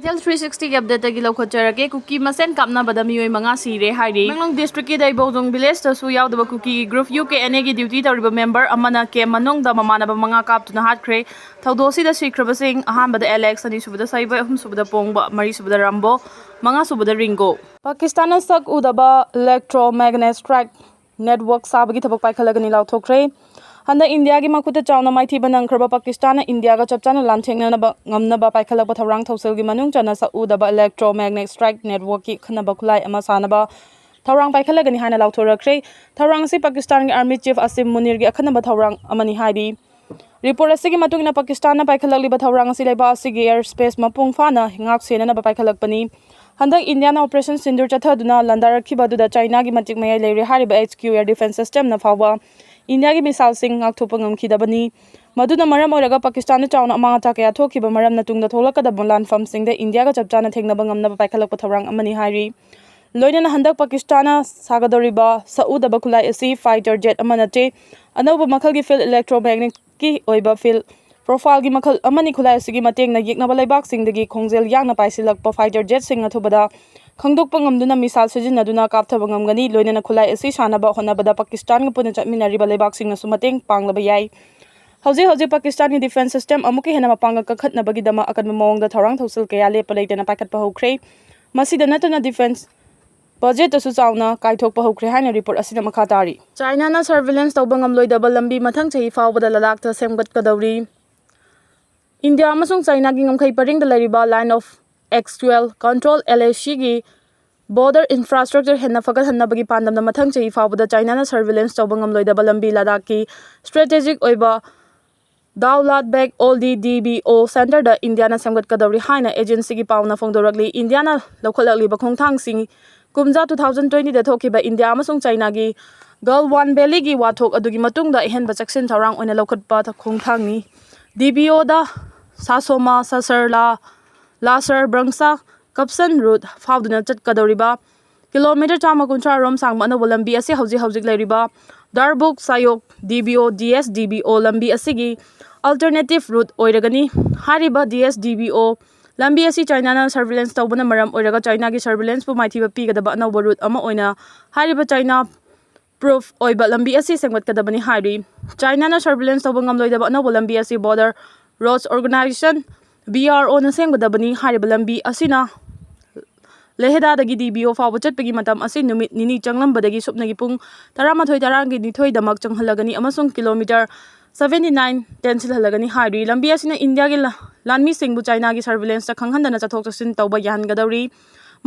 Itel 360 की update की लौखोचरके cookie मसेन कापनाबदा मियोय मंगा सिरे हाइरि मंगलों डिस्ट्रिक्ट की दाइबोजों विलेज तसु यावदबा कुकी ग्रुप UKNA की ड्यूटी तौरिबा मेंबर अमना के मनोंगदा ममानबा मंगा कापतुना हाटख्रे थौदोसिदा सिख्रबसिंग अहानबदा एलेक्स अनिसुबदा साइबा अहुमसुबदा पोंगबा मरिसुबदा रामबो मंगासुबदा रिंगो पाकिस्तान सक उदबा इलेक्ट्रोमैग्नेट स्ट्राइक नेटवर्क साबगी थबक पाइखलगनी लाउथोख्रे हंदा इंडिया की मकुत चावना माइथीबा नंखरबा पाकिस्तान इंडिया का चपचाना लांथेंगनबा ngамनबा पाइखलबा थौरांग थौसल की मनुंग चना सा उदबा इलेक्ट्रोमैग्नेट स्ट्राइक नेटवर्क की खनबा खुलाई अमा सानबा थौरांग पाइखलगनी हाना लाउथोरख्रे थौरांग से पाकिस्तान की आर्मी चीफ असीम मुनीर की अखनबा थौरांग अमनी हाइरी रिपोर्ट असिगी मतुंगना पाकिस्तान पाइखलगलिबा थौरांग असि लेबा असिगी एयर स्पेस मपुंग फाना हिंगाक सेनना पाइखलगपनी हंदक इंडिया ऑपरेशन सिंदूर चथदुना लंदारखिबदुदा चाइना की मतिक मय लेरे हारिबा HQ एयर डिफेंस सिस्टम न फावा इंडिया की missile Singh ngakthokpa ngamkhidabani maduna maram oiraga pakistan chauna amanga kaya thokhiba maram na tungda tholakadaba lanfam singda india ga chapchana thengnaba ngamnaba paikhalakpa thorang amani hairi loinana handak pakistan sagadoriba saudaba khulai asi fighter jet amanate anoba makhal gi field electromagnetic ki oiba field profile gi makhal amani khulai asigi mateng na yeknaba laibak singdagi khongjel yangna paisilakpa fighter jet sing athubada खंगदोकपा ngamduna misal sijinaduna kapthaba ngamgani loinana khulai asi sanaba honabada pakistan ga puna chatminariba leibak singna sumateng panglaba yai hauji pakistan ni defense system amuki hena mapanga kakhatnabagi dama akanma mawngda thorang thosil kaya lepa leitana paikhatpa hokre masida natuna defense budget asu chauna kaithokpa hokre haina report asina makha tari china na surveillance tawba ngamloidaba lambi mathang chahi fawbada lalakta semgat kadawri india amasung china gi ngamkhai paringda lariba line of X12 control LAC की border infrastructure henna fagat hannabagi pandamna mathang chahi fawbada china na surveillance tawbangam loidaba lambi ladakh ki strategic oiba Daulat Beg Oldi DBO center da india na semgat kadawri haina agency ki pawna phongdorakli india na lokhalakli bakhongthang sing kumja 2020 da thokiba india amasung china gi Galwan Valley gi wathok adugi matungda henba chaksin thorang oina lokhatpa khongthang ni DBO da Sasoma Sasarla Lasar Brangsa Kapsan Road Fawduna Chatkadoriba Kilometer Chama Kuncha Rom Sangma na Lambi Asi Hauji Lariba Darbuk Sayok DBO DS DBO Lambi Asigi Alternative Route Oiragani Hariba DS DBO Lambi Asi China na surveillance Taubana Maram Oiraga China ki surveillance pu Maithi Piga the Batna route Ama Oina Hariba China proof Oiba Lambi Asi Sangwat Kadabani Hari China na surveillance Taubangam Loida Batna Lambi Asi Border Roads Organization BRO na sengbadabani hariba lambi asina leheda dagi DBO fawo chatpagi matam asi numit nini changlambadagi supnagi pung 13 tarangi nithoi damak changhalagani amasung kilometer 79 tensil halagani hari lambi asina india gi lanmi singbu china gi surveillance ta khanghandana chathok chasin tawba yan gadawri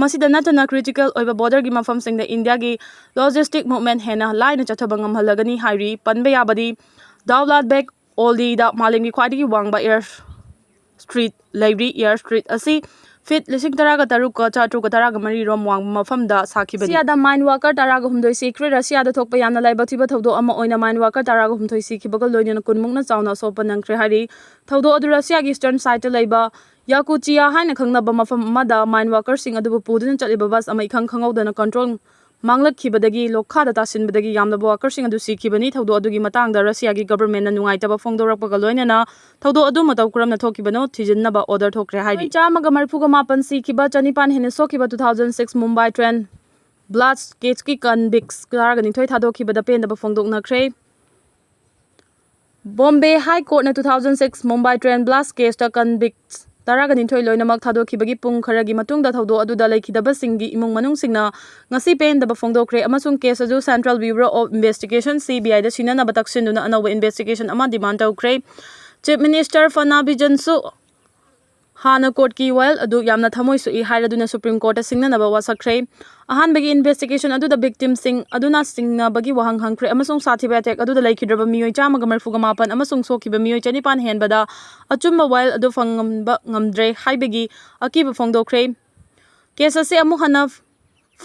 masida natana critical oiba border gi mafam singda india gi logistic movement hena line chathabangam halagani hari panbe yabadi Daulat Beg Oldi da malingi khwadi wangba air Street Library Air Street asi fit lising taraga taruka chatruka taraga mari rom wang mafamda sakibani siada mine worker taraga humdoi secret rasia da thokpa yamna laiba thiba thodo ama oina mine worker taraga humdoi sikibaga loinana kunmungna chauna sopa nangkre hari thodo adu rasia gi eastern side laiba yakutia haina khangnaba mafam amada mine worker sing adu puduna chaliba bus ama ikhang khangawdana control manglak khibadagi lokhada tasinbadagi yamna worker sing adu sikibani thodo adugi matangda rasia gi government na nungaitaba phongdorakpaga loinana thodo adu mataw kuramna thokibano thijinnaba order thokre hairi chamaga marfuga mapan sikiba chanipan hene sokiba 2006 Mumbai train blast case ki convicts karagani thoi thadokibada pendaba phongdoknakre Bombay High Court na 2006 Mumbai train blast case ta convicts taragani thoi loinamak thadokibagi pung kharagi matungda thodo aduda lekhidaba singgi imung manung singna ngasi pendaba phongdokre amasung case aju Central Bureau of Investigation CBI da sinana bataksinuna anawa investigation ama demand tawkre Chief Minister Fanabi Jansu Hana Court ki while adu yamna thamoi su I hairaduna Supreme Court singna naba wasakre ahan bagi investigation adu the victim sing aduna singna bagi wahang hangkre amasung sathiba attack adu the laikhidraba miyoi chamaga marfuga mapan amasung sokiba miyoi chanipan henbada achumba while adu fangamba ngamdre haibagi akiba phongdokre case ase amu hana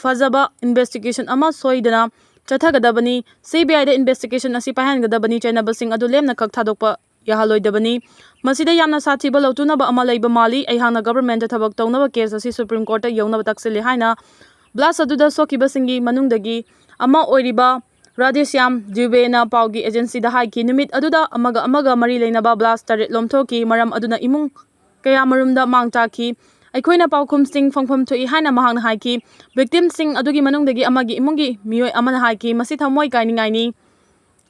fazaba investigation ama soidana chathagadabani CBI da investigation asi pahangadabani chainaba sing adu lemna kak thadokpa yahaloidabani masida yamna sathiba lautunaba ama leiba mali aihana government thabak tawnaba case asi Supreme Court ta yawnaba taksile haina blast aduda sokiba singi manungdagi ama oiriba Radishyam Dubey na paugi agency da haiki numit aduda amaga mari leinaba blast tarit lomthoki maram aduna imung kaya marumda mangtaki ꯑꯩꯈꯣꯏꯅ ꯄꯥꯎꯈꯨꯝꯁꯤꯡ ꯐꯪꯐꯝ ꯊꯣꯛꯏ ꯍꯥꯏꯅ ꯃꯍꯥꯛꯅ ꯍꯥꯏꯈꯤ꯫ ꯚꯤꯛꯇꯤꯝꯁꯤꯡ ꯑꯗꯨꯒꯤ ꯃꯅꯨꯡꯗꯒꯤ ꯑꯃꯒꯤ ꯏꯃꯨꯡꯒꯤ ꯃꯤꯑꯣꯏ ꯑꯃꯅ ꯍꯥꯏꯈꯤ ꯃꯁꯤ ꯊꯃꯣꯏ ꯀꯥꯏꯅꯤꯡꯉꯥꯏꯅꯤ꯫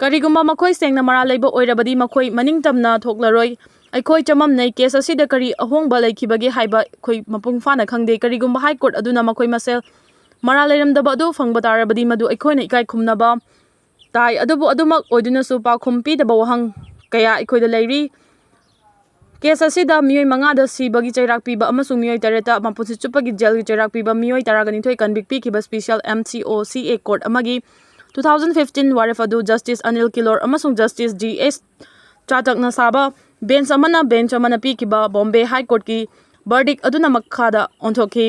ꯀꯔꯤꯒꯨꯝꯕ ꯃꯈꯣꯏ ꯁꯦꯡꯅ ꯃꯔꯥꯜ ꯂꯩꯕ ꯑꯣꯏꯔꯕꯗꯤ ꯃꯈꯣꯏ ꯃꯅꯤꯡꯇꯝꯅ ꯊꯣꯛꯂꯔꯣꯏ꯫ ꯑꯩꯈꯣꯏ ꯆꯃꯝꯅꯩ ꯀꯦꯁ ꯑꯁꯤꯗ ꯀꯔꯤ ꯑꯍꯣꯡꯕ ꯂꯩꯈꯤꯕꯒꯦ ꯍꯥꯏꯕ ꯑꯩꯈꯣꯏ ꯃꯄꯨꯡ ꯐꯥꯅ ꯈꯪꯗꯦ꯫ ꯀꯔꯤꯒꯨꯝꯕ ꯍꯥꯏ ꯀꯣꯔꯠ ꯑꯗꯨꯅ ꯃꯈꯣꯏ ꯃꯁꯦꯜ ꯃꯔꯥꯜ ꯂꯩꯔꯝꯗꯕ ꯑꯗꯨ ꯐꯪꯕ ꯇꯥꯔꯕꯗꯤ ꯃꯗꯨ ꯑꯩꯈꯣꯏꯅ ꯏꯀꯥꯏ ꯈꯨꯝꯅꯕ ꯇꯥꯏ꯫ ꯑꯗꯨꯕꯨ ꯑꯗꯨꯃꯛ ꯑꯣꯏꯗꯨꯅꯁꯨ ꯄꯥꯎꯈꯨꯝ ꯄꯤꯗꯕ ꯋꯥꯍꯪ ꯀꯌꯥ ꯑꯩꯈꯣꯏꯗ ꯂꯩꯔꯤ꯫ ꯀꯦꯁ ꯑꯁꯤꯗ ꯃꯤꯑꯣꯏ 5ꯗ ꯁꯤꯕꯒꯤ ꯆꯩꯔꯥꯛ ꯄꯤꯕ ꯑꯃꯁꯨꯡ ꯃꯤꯑꯣꯏ 8ꯇ ꯃꯄꯨꯟꯁꯤ ꯆꯨꯞꯄꯒꯤ ꯖꯦꯜꯒꯤ ꯆꯩꯔꯥꯛ ꯄꯤꯕ ꯃꯤꯑꯣꯏ 12 ꯀꯟꯕꯤꯛ ꯄꯤꯈꯤꯕ ꯁ꯭ꯄꯦꯁꯤꯑꯦꯜ MCO-CA ꯀꯣꯔꯠ ꯑꯃꯒꯤ 2015 ꯋꯥꯔꯦꯞ ꯑꯗꯨ ꯖꯁꯇꯤꯁ ꯑꯅꯤꯜ ꯀꯤꯂꯣꯔ ꯑꯃꯁꯨꯡ ꯖꯁꯇꯤꯁ GS ꯆꯥꯇꯛꯅ ꯁꯥꯕ ꯕꯦꯟꯆ ꯑꯃꯅ ꯄꯤꯈꯤꯕ ꯕꯣꯝꯕꯦ ꯍꯥꯏ ꯀꯣꯔꯠꯀꯤ ꯕꯔꯗꯤꯛ ꯑꯗꯨꯅ ꯃꯈꯥꯗ ꯑꯣꯟꯊꯣꯛꯈꯤ꯫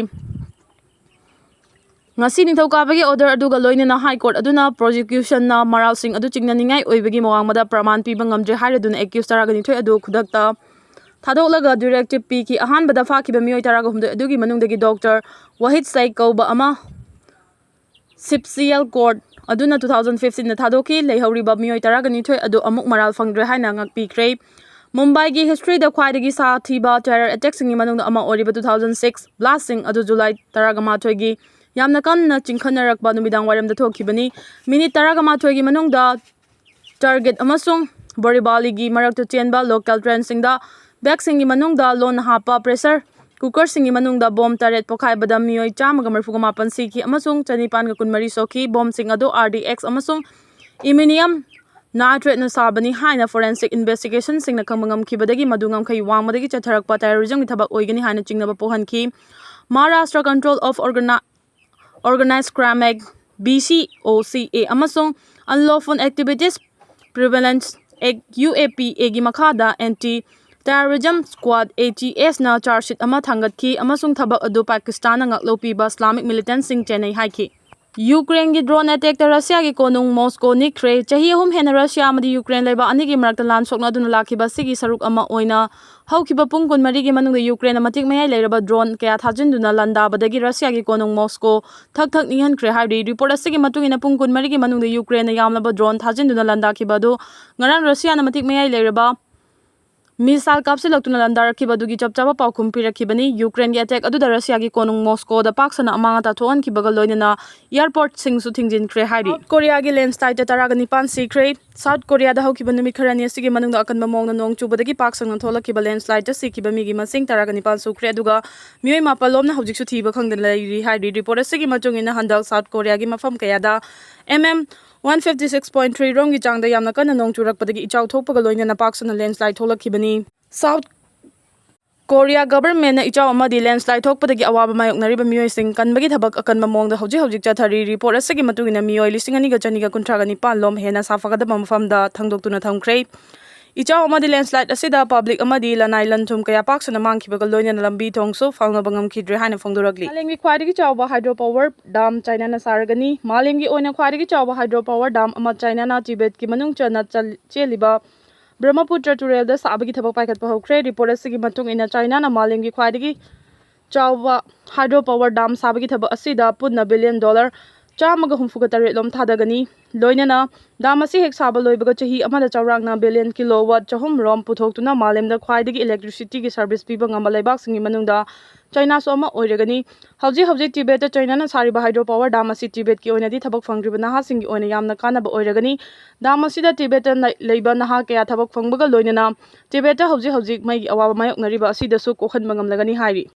ꯉꯁꯤ ꯅꯤꯡꯊꯧꯀꯥꯕꯒꯤ ꯑꯣꯔꯗꯔ ꯑꯗꯨꯒ ꯂꯣꯏꯅꯅ ꯍꯥꯏ ꯀꯣꯔꯠ ꯑꯗꯨꯅ ꯄ꯭ꯔꯣꯁꯤꯀ꯭ꯌꯨꯁꯟꯅ ꯃꯔꯥꯜꯁꯤꯡ ꯑꯗꯨ ꯆꯤꯡꯅꯅꯤꯡꯉꯥꯏ ꯑꯣꯏꯕꯒꯤ ꯃꯋꯥꯡꯃꯗ ꯄ꯭ꯔꯃꯥꯟ ꯄꯤꯕ ꯉꯝꯗ꯭ꯔꯦ ꯍꯥꯏꯔꯗꯨꯅ ꯑꯦꯀ꯭ꯌꯨꯖ 12 ꯑꯗꯨ ꯈꯨꯗꯛꯇ ꯊꯥꯗꯣꯛꯂꯒ ꯗꯤꯔꯦꯛꯇꯤꯚ ꯄꯤꯈꯤ꯫ ꯑꯍꯥꯟꯕꯗ ꯐꯥꯈꯤꯕ ꯃꯤꯑꯣꯏ 13 ꯑꯗꯨꯒꯤ ꯃꯅꯨꯡꯗꯒꯤ ꯗꯣꯛꯇꯔ ꯋꯥꯍꯤꯗ ꯁꯩꯈ ꯀꯧꯕ ꯑꯃ ꯁꯤꯞꯁꯤꯑꯦꯜ ꯀꯣꯔꯠ ꯑꯗꯨꯅ 2015ꯗ ꯊꯥꯗꯣꯛꯈꯤ꯫ ꯂꯩꯍꯧꯔꯤꯕ ꯃꯤꯑꯣꯏ 12 ꯑꯗꯨ ꯑꯃꯨꯛ ꯃꯔꯥꯜ ꯐꯪꯗ꯭ꯔꯦ ꯍꯥꯏꯅ ꯉꯥꯛꯄꯤꯈ꯭ꯔꯦ꯫ ꯃꯨꯝꯕꯥꯏꯒꯤ ꯍꯤꯁꯇ꯭ꯔꯤꯗ ꯈ꯭ꯋꯥꯏꯗꯒꯤ ꯁꯥꯊꯤꯕ ꯇꯦꯔꯔ ꯑꯦꯇꯦꯛꯁꯤꯡꯒꯤ ꯃꯅꯨꯡꯗ ꯑꯃ ꯑꯣꯏꯔꯤꯕ 2006 ꯕ꯭ꯂꯥꯁꯁꯤꯡ ꯑꯗꯨ ꯖꯨꯂꯥꯏ 19ꯒꯤ ꯌꯥꯝꯅ ꯀꯟꯅ ꯆꯤꯡꯈꯠꯅꯔꯛꯄ ꯅꯨꯃꯤꯗꯥꯡꯋꯥꯏꯔꯝꯗ ꯊꯣꯛꯈꯤꯕꯅꯤ꯫ ꯃꯤꯅꯤꯠ 19ꯒꯤ ꯃꯅꯨꯡꯗ ꯇꯥꯔꯒꯦꯠ ꯑꯃꯁꯨꯡ ꯕꯣꯔꯤꯚꯥꯂꯤꯒꯤ ꯃꯔꯛꯇ ꯆꯦꯟꯕ ꯂꯣꯀꯦꯜ ꯇ꯭ꯔꯦꯟꯁꯤꯡꯗ ꯕꯦꯒꯁꯤꯡꯒꯤ ꯃꯅꯨꯡꯗ ꯂꯣꯟꯅ ꯍꯥꯞꯄ ꯄ꯭ꯔꯦꯁꯔ ꯀꯨꯀꯔꯁꯤꯡꯒꯤ ꯃꯅꯨꯡꯗ ꯕꯣꯝ 8 ꯄꯣꯈꯥꯏꯕꯗ ꯃꯤꯑꯣꯏ 139 ꯁꯤꯈꯤ ꯑꯃꯁꯨꯡ 914 ꯁꯣꯛꯈꯤ꯫ ꯕꯣꯝꯁꯤꯡ ꯑꯗꯨ RDX ꯑꯃꯁꯨꯡ ꯏꯃꯤꯅꯤꯌꯝ ꯅꯥꯏꯇ꯭ꯔꯦꯠꯅ ꯁꯥꯕꯅꯤ ꯍꯥꯏꯅ ꯐꯣꯔꯦꯟꯁꯤꯛ ꯏꯟꯚꯦꯁꯇꯤꯒꯦꯁꯟꯁꯤꯡꯅ ꯈꯪꯕ ꯉꯝꯈꯤꯕꯗꯒꯤ ꯃꯗꯨ ꯉꯝꯈꯩ ꯋꯥꯡꯃꯗꯒꯤ ꯆꯠꯊꯔꯛꯄ ꯇꯦꯔꯣꯔꯤꯖꯝꯒꯤ ꯊꯕꯛ ꯑꯣꯏꯒꯅꯤ ꯍꯥꯏꯅ ꯆꯤꯡꯅꯕ ꯄꯣꯛꯍꯟꯈꯤ꯫ Maharashtra control of organised crime act (BCOCA) ꯑꯃꯁꯨꯡ unlawful activities prevention act (UAPA) ꯒꯤ ꯃꯈꯥꯗ ꯑꯦꯟꯇꯤ ꯇꯦꯔꯣꯔꯤꯖꯝ ꯁ꯭ꯀ꯭ꯋꯥꯗ (ATS)ꯅ ꯆꯥꯔꯖꯁꯤꯠ ꯑꯃ ꯊꯥꯡꯒꯠꯈꯤ ꯑꯃꯁꯨꯡ ꯊꯕꯛ ꯑꯗꯨ ꯄꯥꯀꯤꯁꯇꯥꯟꯅ ꯉꯥꯛꯂꯧ ꯄꯤꯕ ꯏꯁ꯭ꯂꯥꯃꯤꯛ ꯃꯤꯂꯤꯇꯦꯟꯠꯁꯤꯡ ꯆꯦꯟꯅꯩ ꯍꯥꯏꯈꯤ꯫ ꯌꯨꯀ꯭ꯔꯦꯟꯒꯤ ꯗ꯭ꯔꯣꯟ ꯑꯦꯇꯦꯛꯇ ꯔꯁꯤꯌꯥꯒꯤ ꯀꯣꯅꯨꯡ ꯃꯣꯁꯀꯣ ꯅꯤꯛꯈ꯭ꯔꯦ꯫ ꯆꯍꯤ 3 ꯍꯦꯟꯅ ꯔꯁꯤꯌꯥ ꯑꯃꯗꯤ ꯌꯨꯀ꯭ꯔꯦꯟ ꯂꯩꯕꯥꯛ ꯑꯅꯤꯒꯤ ꯃꯔꯛꯇ ꯂꯥꯟ ꯁꯣꯛꯅꯗꯨꯅ ꯂꯥꯛꯈꯤꯕ ꯑꯁꯤꯒꯤ ꯁꯔꯨꯛ ꯑꯃ ꯑꯣꯏꯅ ꯍꯧꯈꯤꯕ ꯄꯨꯡ 24ꯒꯤ ꯃꯅꯨꯡꯗ ꯌꯨꯀ꯭ꯔꯦꯟꯅ ꯃꯇꯤꯛ ꯃꯌꯥꯏ ꯂꯩꯔꯕ ꯗ꯭ꯔꯣꯟ ꯀꯌꯥ ꯊꯥꯖꯤꯟꯗꯨꯅ ꯂꯥꯟꯗꯥꯕꯗꯒꯤ ꯔꯁꯤꯌꯥꯒꯤ ꯀꯣꯅꯨꯡ ꯃꯣꯁꯀꯣ ꯊꯛ-ꯊꯛ ꯅꯤꯛꯍꯟꯈ꯭ꯔꯦ ꯍꯥꯏꯔꯤ꯫ ꯔꯤꯄꯣꯔꯠ ꯑꯁꯤꯒꯤ ꯃꯇꯨꯡ ꯏꯟꯅ ꯄꯨꯡ 24ꯒꯤ ꯃꯅꯨꯡꯗ ꯌꯨꯀ꯭ꯔꯦꯟꯅ ꯌꯥꯝꯂꯕ ꯗ꯭ꯔꯣꯟ ꯊꯥꯖꯤꯟꯗꯨꯅ ꯂꯥꯟꯗꯥꯈꯤꯕ ꯑꯗꯨ ꯉꯔꯥꯡ ꯔꯁꯤꯌꯥꯅ ꯃꯇꯤꯛ ꯃꯌꯥꯏ ꯂꯩꯔꯕ ꯃꯤꯁꯥꯏꯜ ꯀꯥꯞꯁꯤꯜꯂꯛꯇꯨꯅ ꯂꯥꯟꯗꯥꯔꯛꯈꯤꯕ ꯑꯗꯨꯒꯤ ꯆꯞ ꯆꯥꯕ ꯄꯥꯎꯈꯨꯝ ꯄꯤꯔꯛꯈꯤꯕꯅꯤ꯫ ꯌꯨꯀ꯭ꯔꯦꯟꯒꯤ ꯑꯦꯇꯦꯛ ꯑꯗꯨꯗ ꯔꯁꯤꯌꯥꯒꯤ ꯀꯣꯅꯨꯡ ꯃꯣꯁꯀꯣꯗ ꯄꯥꯛ ꯁꯟꯅ ꯑꯃꯥꯡ-ꯑꯇꯥ ꯊꯣꯛꯍꯟꯈꯤꯕꯒ ꯂꯣꯏꯅꯅ ꯏꯌꯥꯔꯄꯣꯔꯠꯁꯤꯡꯁꯨ ꯊꯤꯡꯖꯤꯟꯈ꯭ꯔꯦ ꯍꯥꯏꯔꯤ꯫ ꯁꯥꯎꯊ ꯀꯣꯔꯤꯌꯥꯒꯤ ꯂꯦꯟꯁ꯭ꯂꯥꯏꯗꯇ 19 ꯁꯤꯈ꯭ꯔꯦ꯫ ꯁꯥꯎꯊ ꯀꯣꯔꯤꯌꯥꯗ ꯍꯧꯈꯤꯕ ꯅꯨꯃꯤꯠ ꯈꯔꯅꯤ ꯑꯁꯤꯒꯤ ꯃꯅꯨꯡꯗ ꯑꯀꯟꯕ ꯃꯑꯣꯡꯗ ꯅꯣꯡ ꯆꯨꯕꯗꯒꯤ ꯄꯥꯛ ꯁꯟꯅ ꯊꯣꯛꯂꯛꯈꯤꯕ ꯂꯦꯟꯁ꯭ꯂꯥꯏꯗꯇ ꯁꯤꯈꯤꯕ ꯃꯤꯒꯤ ꯃꯁꯤꯡ 19 ꯁꯨꯈ꯭ꯔꯦ ꯑꯗꯨꯒ ꯃꯤꯑꯣꯏ 9 ꯂꯣꯝꯅ ꯍꯧꯖꯤꯛꯁꯨ ꯊꯤꯕ ꯈꯪꯗꯅ ꯂꯩꯔꯤ ꯍꯥꯏꯔꯤ꯫ ꯔꯤꯄꯣꯔꯠ ꯑꯁꯤꯒꯤ ꯃꯇꯨꯡ ꯏꯟꯅ ꯍꯟꯗꯛ ꯁꯥꯎꯊ ꯀꯣꯔꯤꯌꯥꯒꯤ ꯃꯐꯝ ꯀꯌꯥꯗ mm 156.3 ꯔꯣꯝꯒꯤ ꯆꯥꯡꯗ ꯌꯥꯝꯅ ꯀꯟꯅ ꯅꯣꯡ ꯆꯨꯔꯛꯄꯗꯒꯤ ꯏꯆꯥꯎ ꯊꯣꯛꯄꯒ ꯂꯣꯏꯅꯅ ꯄꯥꯛ ꯁꯟꯅ ꯂꯦꯟꯁ꯭ꯂꯥꯏꯗ ꯊꯣꯛꯂꯛꯈꯤꯕꯅꯤ꯫ ꯁꯥꯎꯊ ꯀꯣꯔꯤꯌꯥ ꯒꯚꯔꯟꯃꯦꯟꯠꯅ ꯏꯆꯥꯎ ꯑꯃꯗꯤ ꯂꯦꯟꯁ꯭ꯂꯥꯏꯗ ꯊꯣꯛꯄꯗꯒꯤ ꯑꯋꯥꯕ ꯃꯥꯌꯣꯛꯅꯔꯤꯕ ꯃꯤꯑꯣꯏꯁꯤꯡ ꯀꯟꯕꯒꯤ ꯊꯕꯛ ꯑꯀꯟꯕ ꯃꯑꯣꯡꯗ ꯍꯧꯖꯤꯛ ꯆꯠꯊꯔꯤ꯫ ꯔꯤꯄꯣꯔꯠ ꯑꯁꯤꯒꯤ ꯃꯇꯨꯡ ꯏꯟꯅ ꯃꯤꯑꯣꯏ 2,239 ꯂꯣꯝ ꯍꯦꯟꯅ ꯁꯥꯐꯒꯗꯕ ꯃꯐꯝꯗ ꯊꯥꯡꯗꯣꯛꯇꯨꯅ ꯊꯝꯈ꯭ꯔꯦ꯫ ꯏꯆꯥꯎ ꯑꯃꯗꯤ ꯂꯦꯟꯁ꯭ꯂꯥꯏꯗ ꯑꯁꯤꯗ ꯄꯕ꯭ꯂꯤꯛ ꯑꯃꯗꯤ ꯂꯅꯥꯏ ꯂꯟ-ꯊꯨꯝ ꯀꯌꯥ ꯄꯥꯛ ꯁꯟꯅ ꯃꯥꯡꯈꯤꯕꯒ ꯂꯣꯏꯅꯅ ꯂꯝꯕꯤ ꯊꯣꯡꯁꯨ ꯐꯥꯎꯅꯕ ꯉꯝꯈꯤꯗ꯭ꯔꯦ ꯍꯥꯏꯅ ꯐꯣꯡꯗꯣꯔꯛꯂꯤ꯫ ꯃꯥꯂꯦꯝꯒꯤ ꯈ꯭ꯋꯥꯏꯗꯒꯤ ꯆꯥꯎꯕ ꯍꯥꯏꯗ꯭ꯔꯣ ꯄꯥꯋꯔ ꯗꯥꯝ ꯆꯥꯏꯅꯥꯅ ꯁꯥꯔꯒꯅꯤ꯫ ꯃꯥꯂꯦꯝꯒꯤ ꯑꯣꯏꯅ ꯈ꯭ꯋꯥꯏꯗꯒꯤ ꯆꯥꯎꯕ ꯍꯥꯏꯗ꯭ꯔꯣ ꯄꯥꯋꯔ ꯗꯥꯝ ꯑꯃ ꯆꯥꯏꯅꯥꯅ ꯇꯤꯕꯦꯠꯀꯤ ꯃꯅꯨꯡ ꯆꯟꯅ ꯆꯦꯜꯂꯤꯕ ꯕ꯭ꯔꯍ꯭ꯃꯄꯨꯇ꯭ꯔ ꯇꯨꯔꯦꯜꯗ ꯁꯥꯕꯒꯤ ꯊꯕꯛ ꯄꯥꯏꯈꯠꯄ ꯍꯧꯈ꯭ꯔꯦ꯫ ꯔꯤꯄꯣꯔꯠ ꯑꯁꯤꯒꯤ ꯃꯇꯨꯡ ꯏꯟꯅ ꯆꯥꯏꯅꯥꯅ ꯃꯥꯂꯦꯝꯒꯤ ꯈ꯭ꯋꯥꯏꯗꯒꯤ ꯆꯥꯎꯕ ꯍꯥꯏꯗ꯭ꯔꯣ ꯄꯥꯋꯔ ꯗꯥꯝ ꯁꯥꯕꯒꯤ ꯊꯕꯛ ꯑꯁꯤꯗ ꯄꯨꯟꯅ ꯕꯤꯂꯤꯌꯟ $168 ꯂꯣꯝ ꯊꯥꯗꯒꯅꯤ꯫ ꯂꯣꯏꯅꯅ ꯗꯥꯝ ꯑꯁꯤ ꯍꯦꯛ ꯁꯥꯕ ꯂꯣꯏꯕꯒ ꯆꯍꯤ ꯑꯃꯗ ꯆꯥꯎꯔꯥꯛꯅ ꯕꯤꯂꯤꯌꯟ ꯀꯤꯂꯣꯋꯥꯠ 300 ꯔꯣꯝ ꯄꯨꯊꯣꯛꯇꯨꯅ ꯃꯥꯂꯦꯝꯗ ꯈ꯭ꯋꯥꯏꯗꯒꯤ ꯏꯂꯦꯛꯇ꯭ꯔꯤꯁꯤꯇꯤꯒꯤ ꯁꯔꯚꯤꯁ ꯄꯤꯕ ꯉꯝꯕ ꯂꯩꯕꯥꯛꯁꯤꯡꯒꯤ ꯃꯅꯨꯡꯗ ꯆꯥꯏꯅꯥꯁꯨ ꯑꯃ ꯑꯣꯏꯔꯒꯅꯤ꯫ ꯍꯧꯖꯤꯛ ꯇꯤꯕꯦꯠꯇ ꯆꯥꯏꯅꯥꯅ ꯁꯥꯔꯤꯕ ꯍꯥꯏꯗ꯭ꯔꯣ ꯄꯥꯋꯔ ꯗꯥꯝ ꯑꯁꯤ ꯇꯤꯕꯦꯠꯀꯤ ꯑꯣꯏꯅꯗꯤ ꯊꯕꯛ ꯐꯪꯗ꯭ꯔꯤꯕ ꯅꯍꯥꯁꯤꯡꯒꯤ ꯑꯣꯏꯅ ꯌꯥꯝꯅ ꯀꯥꯟꯅꯕ ꯑꯣꯏꯔꯒꯅꯤ꯫ ꯗꯥꯝ ꯑꯁꯤꯗ ꯇꯤꯕꯦꯠꯇ ꯂꯩꯕ ꯅꯍꯥ ꯀꯌꯥ ꯊꯕꯛ ꯐꯪꯕꯒ ꯂꯣꯏꯅꯅ ꯇꯤꯕꯦꯠꯇ ꯍꯧꯖꯤꯛ ꯃꯩꯒꯤ ꯑꯋꯥꯕ ꯃꯥꯌꯣꯛꯅꯔꯤꯕ ꯑꯁꯤꯗꯁꯨ ꯀꯣꯛꯍꯟꯕ ꯉꯝꯂꯒꯅꯤ ꯍꯥꯏꯔꯤ꯫